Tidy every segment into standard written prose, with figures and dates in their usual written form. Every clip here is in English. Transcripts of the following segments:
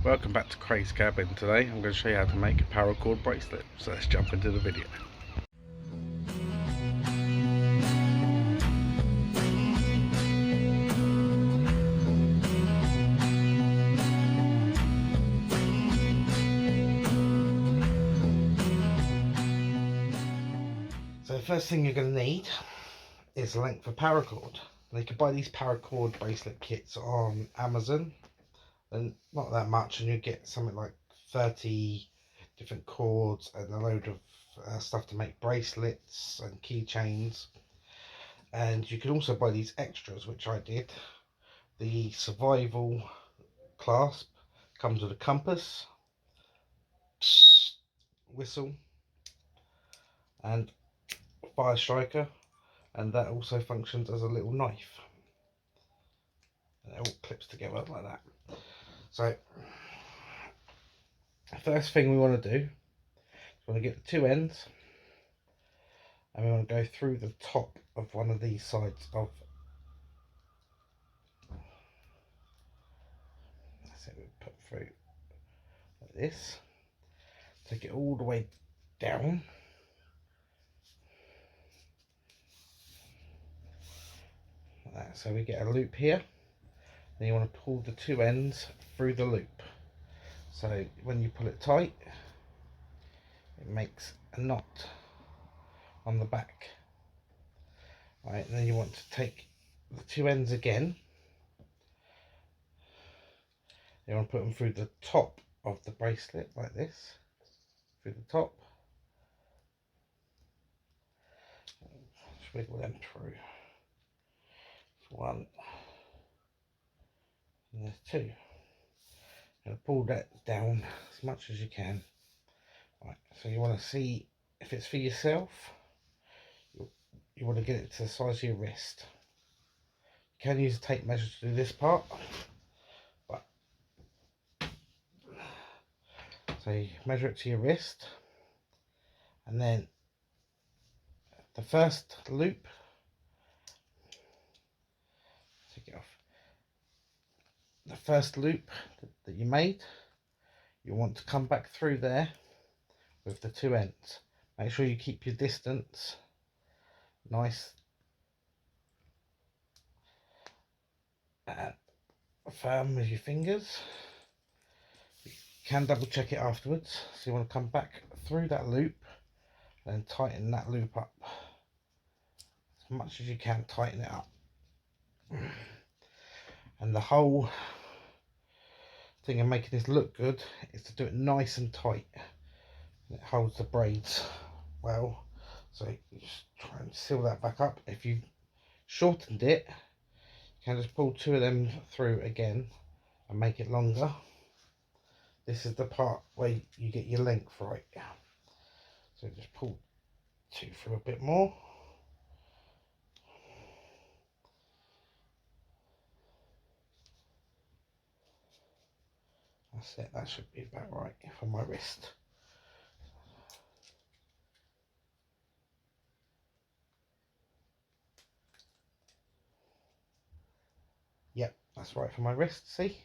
Welcome back to Craig's Cabin. Today I'm going to show you how to make a paracord bracelet. So let's jump into the video. So the first thing you're going to need is a length of paracord. Now you can buy these paracord bracelet kits on Amazon, and not that much, and you get something like 30 different cords and a load of stuff to make bracelets and keychains. And you can also buy these extras, which I did. The survival clasp comes with a compass, whistle, and fire striker, and that also functions as a little knife. And it all clips together like that. So the first thing we want to do is we want to get the two ends, and we want to go through the top of one of these sides of. That's it. We put through like this. Take it all the way down. Like that. So we get a loop here. Then you want to pull the two ends through the loop. So when you pull it tight, it makes a knot on the back. Right, and then you want to take the two ends again. You want to put them through the top of the bracelet like this, through the top. Just wiggle them through. One, and there's two. And pull that down as much as you can. Right, so you want to see if it's for yourself. You want to get it to the size of your wrist. You can use a tape measure to do this part, but so you measure it to your wrist, and then the first loop, take it off. The first loop that you made, you want to come back through there with the two ends. Make sure you keep your distance nice and firm with your fingers. You can double check it afterwards. So you want to come back through that loop and then tighten that loop up as much as you can. Tighten it up, and the whole thing of making this look good is to do it nice and tight. It holds the braids well, so you just try and seal that back up. If you shortened it, you can just pull two of them through again and make it longer. This is the part where you get your length right. So just pull two through a bit more. That's it, that should be about right for my wrist. Yep, that's right for my wrist, see?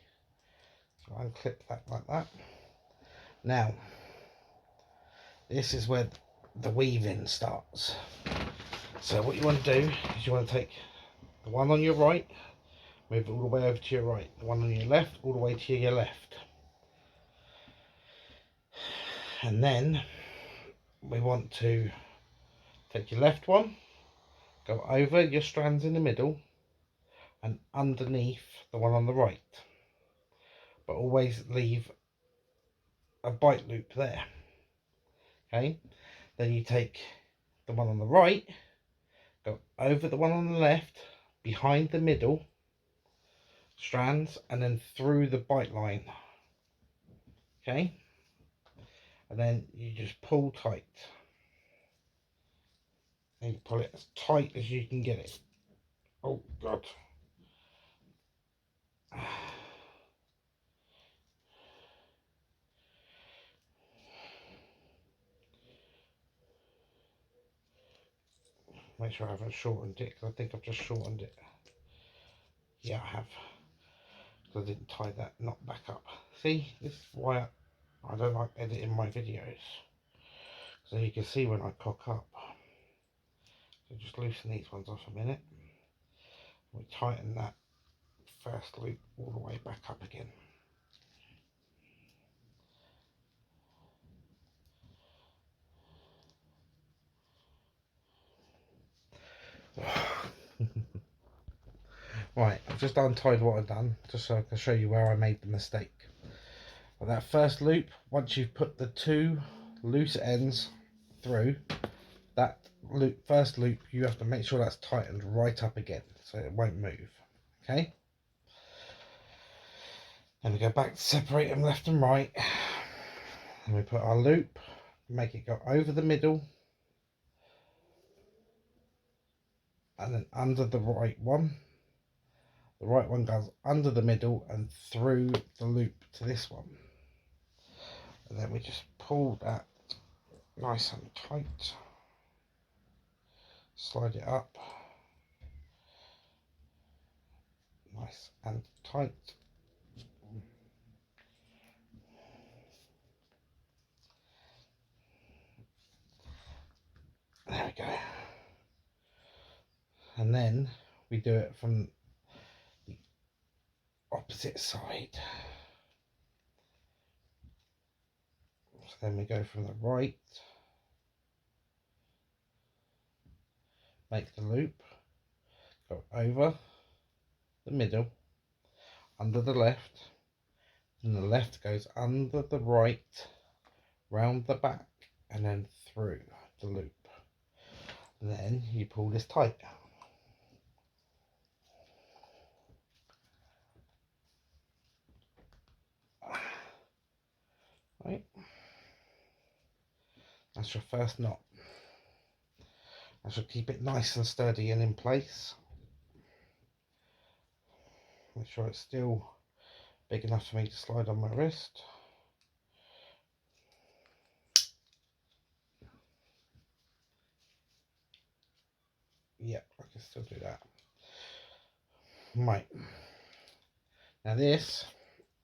So I'll clip that like that. Now, this is where the weaving starts. So what you want to do is you want to take the one on your right, move it all the way over to your right. The one on your left, all the way to your left. And then we want to take your left one, go over your strands in the middle and underneath the one on the right, but always leave a bite loop there. Okay, then you take the one on the right, go over the one on the left, behind the middle strands, and then through the bite line. Okay, and then you just pull tight, and you pull it as tight as you can get it. Oh God. Make sure I haven't shortened it, because I think I've just shortened it. Yeah, I have, because I didn't tie that knot back up. See, this is why I don't like editing my videos. So you can see when I cock up. So just loosen these ones off a minute. We tighten that first loop all the way back up again. Right, I've just untied what I've done, just so I can show you where I made the mistake. But that first loop, once you've put the 2 loose ends through, that first loop, you have to make sure that's tightened right up again, so it won't move, okay? Then we go back to separate them left and right, and we put our loop, make it go over the middle, and then under the right one. The right one goes under the middle and through the loop to this one. And then we just pull that nice and tight. Slide it up. Nice and tight. There we go. And then we do it from the opposite side. So then we go from the right, make the loop, go over the middle, under the left, and the left goes under the right, round the back, and then through the loop. And then you pull this tight. Right, that's your first knot. I should keep it nice and sturdy and in place. Make sure it's still big enough for me to slide on my wrist. Yeah, I can still do that. Right, now this,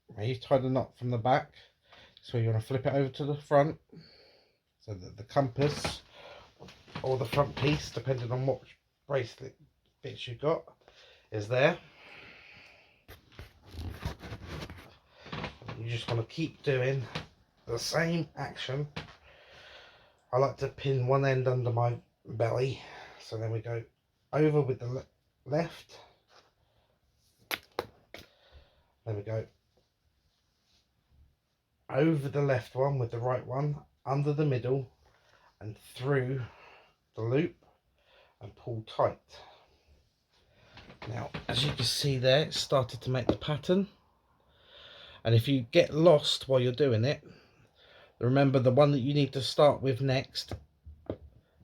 where you tie the knot from the back, so you want to flip it over to the front, so that the compass or the front piece, depending on what bracelet bits you've got, is there. You just want to keep doing the same action. I like to pin one end under my belly, so then we go over with the left, then we go over the left one with the right one, under the middle and through the loop and pull tight. Now, as you can see there, it started to make the pattern. And if you get lost while you're doing it, remember the one that you need to start with next,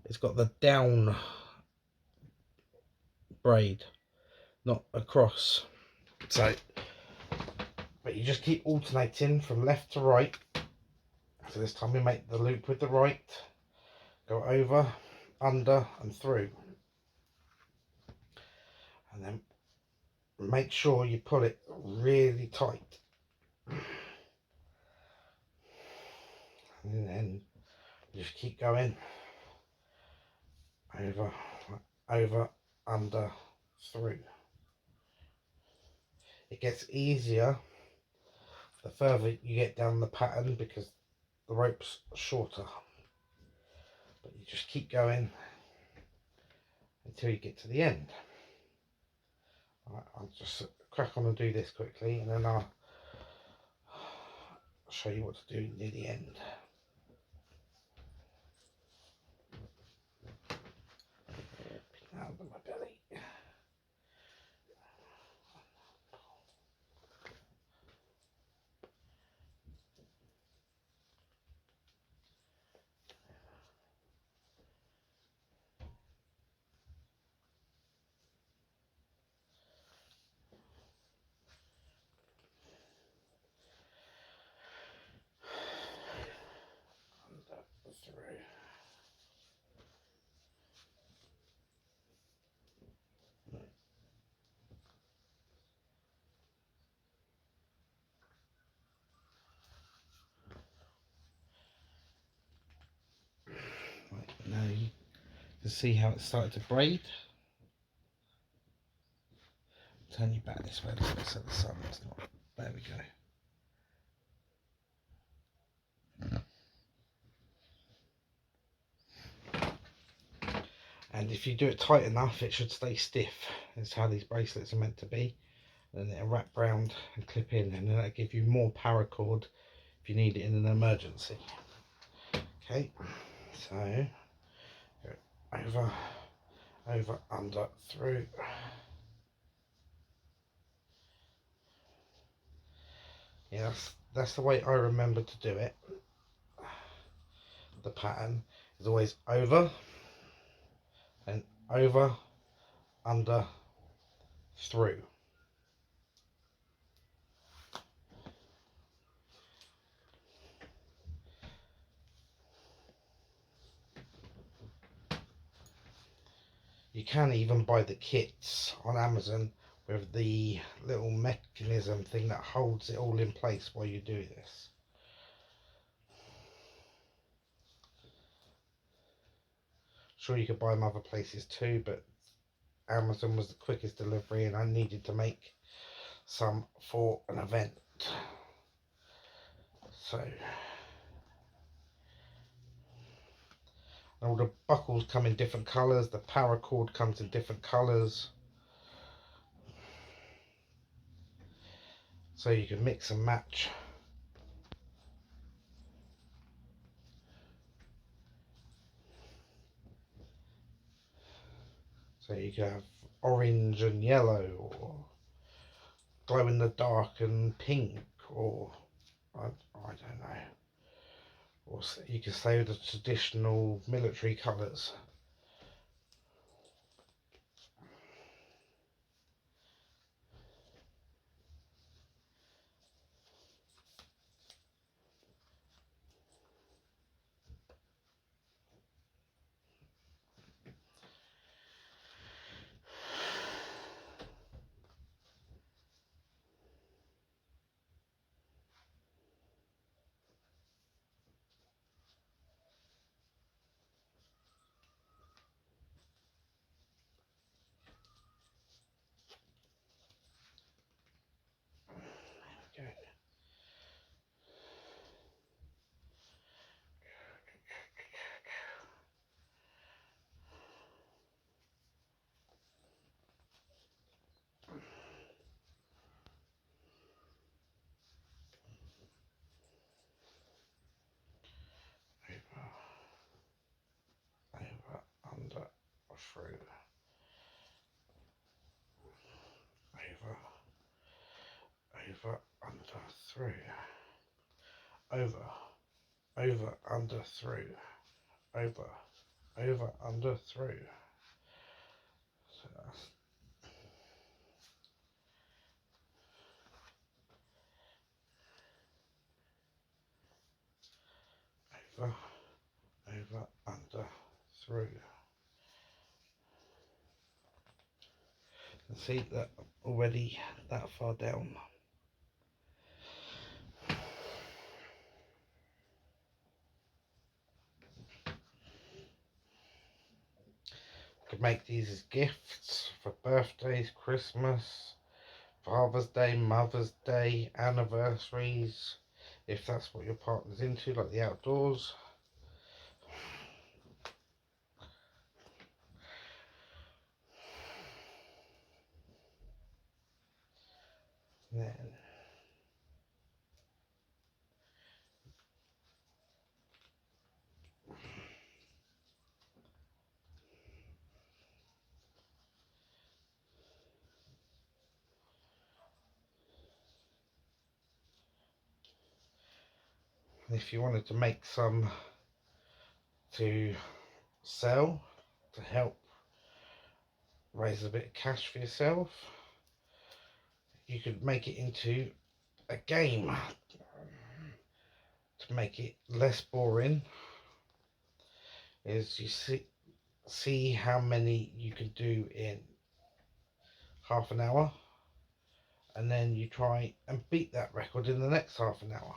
it's got the down braid, not across. So, but you just keep alternating from left to right. So this time we make the loop with the right, go over, under and through. And then make sure you pull it really tight. And then just keep going over, over, under, through. It gets easier the further you get down the pattern because the rope's shorter, but you just keep going until you get to the end. Right, I'll just crack on and do this quickly, and then I'll show you what to do near the end. Pin that under my belly. Through. You can see how it started to braid. Turn you back this way a little bit so the sun's not. There we go. And if you do it tight enough, it should stay stiff. That's how these bracelets are meant to be. And then it'll wrap round and clip in, and then that'll give you more paracord if you need it in an emergency. Okay, so go over, under, through. Yeah, that's the way I remember to do it. The pattern is always over, and over, under, through. You can even buy the kits on Amazon with the little mechanism thing that holds it all in place while you do this. Sure, you could buy them other places too, but Amazon was the quickest delivery, and I needed to make some for an event. So all the buckles come in different colours, the paracord comes in different colours, so you can mix and match. So you can have orange and yellow, or glow in the dark and pink, or I don't know, or you can say the traditional military colours. Over, under, through, over, under, through, over, under, through, over, under, through. So that's over, under, through. And see that already that far down. You could make these as gifts for birthdays, Christmas, Father's Day, Mother's Day, anniversaries, if that's what your partner's into, like the outdoors. Then if you wanted to make some to sell to help raise a bit of cash for yourself, you could make it into a game to make it less boring. Is you see how many you can do in half an hour, and then you try and beat that record in the next half an hour.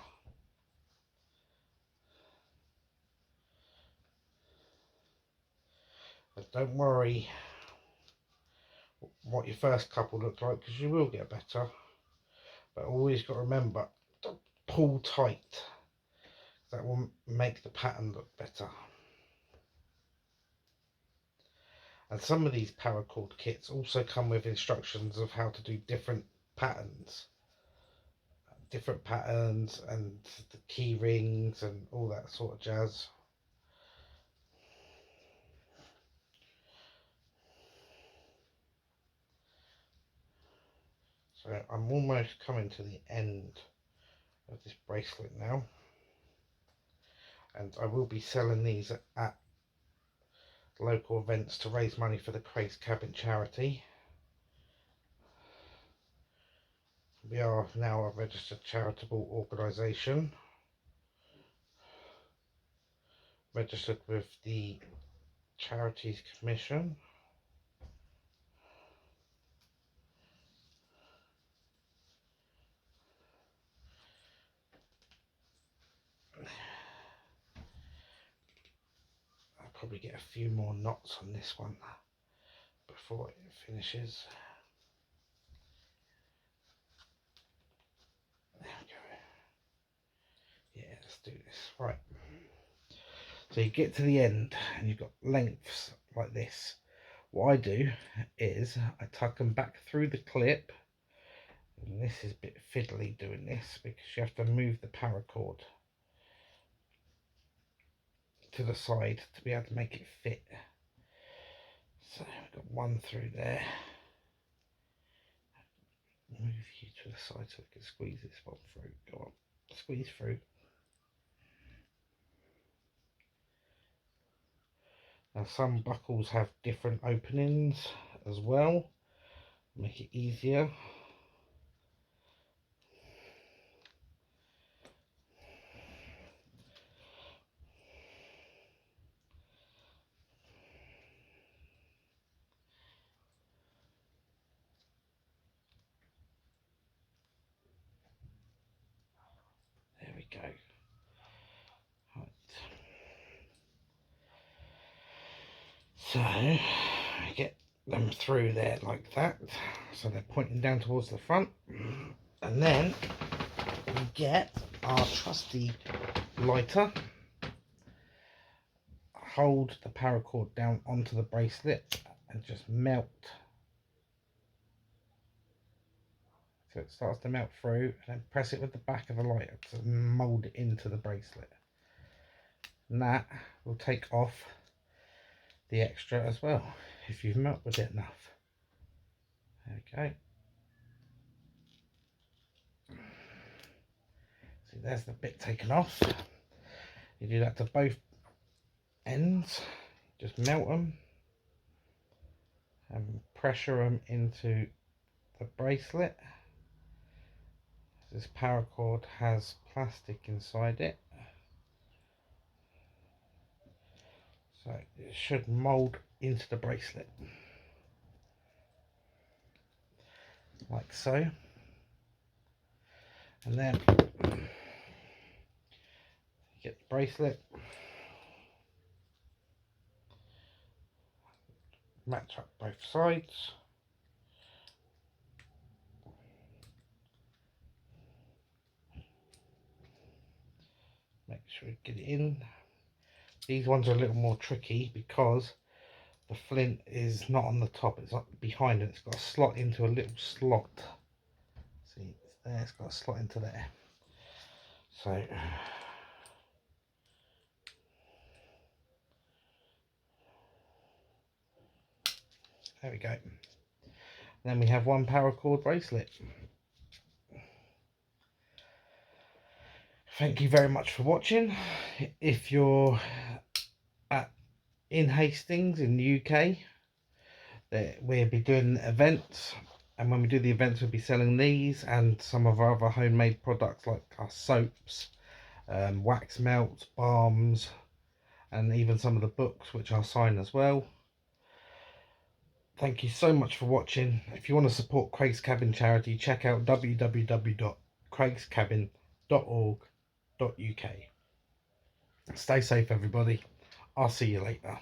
But don't worry what your first couple look like, because you will get better. But always got to remember to pull tight. That will make the pattern look better. And some of these Paracord kits also come with instructions of how to do different patterns and the key rings and all that sort of jazz. So I'm almost coming to the end of this bracelet now, and I will be selling these at local events to raise money for the Craig's Cabin charity. We are now a registered charitable organisation, registered with the Charities Commission. I'll probably get a few more knots on this one before it finishes. There we go. Yeah, let's do this. Right. So you get to the end and you've got lengths like this. What I do is I tuck them back through the clip, and this is a bit fiddly doing this because you have to move the paracord to the side to be able to make it fit. So we've got one through there. Move you to the side so we can squeeze this one through. Go on, squeeze through. Now some buckles have different openings as well, make it easier. There we go. Right. So I get them through there like that, so they're pointing down towards the front, and then we get our trusty lighter, hold the paracord down onto the bracelet and just melt, so it starts to melt through, and then press it with the back of the lighter to mould it into the bracelet, and that will take off the extra as well if you've melted it enough. There we go. See, there's the bit taken off. You do that to both ends, just melt them and pressure them into the bracelet. This paracord has plastic inside it, so it should mould into the bracelet like so, and then you get the bracelet, match up both sides, make sure you get it in. These ones are a little more tricky because the flint is not on the top, it's up behind it. It's got a slot into a little slot. See, it's there, it's got a slot into there. So there we go. And then we have one paracord bracelet. Thank you very much for watching. If you're in Hastings in the UK, we'll be doing events, and when we do the events we'll be selling these and some of our other homemade products like our soaps, wax melts, balms, and even some of the books which I'll sign as well. Thank you so much for watching. If you want to support Craig's Cabin charity, check out www.craigscabin.org.uk. Stay safe everybody. I'll see you later.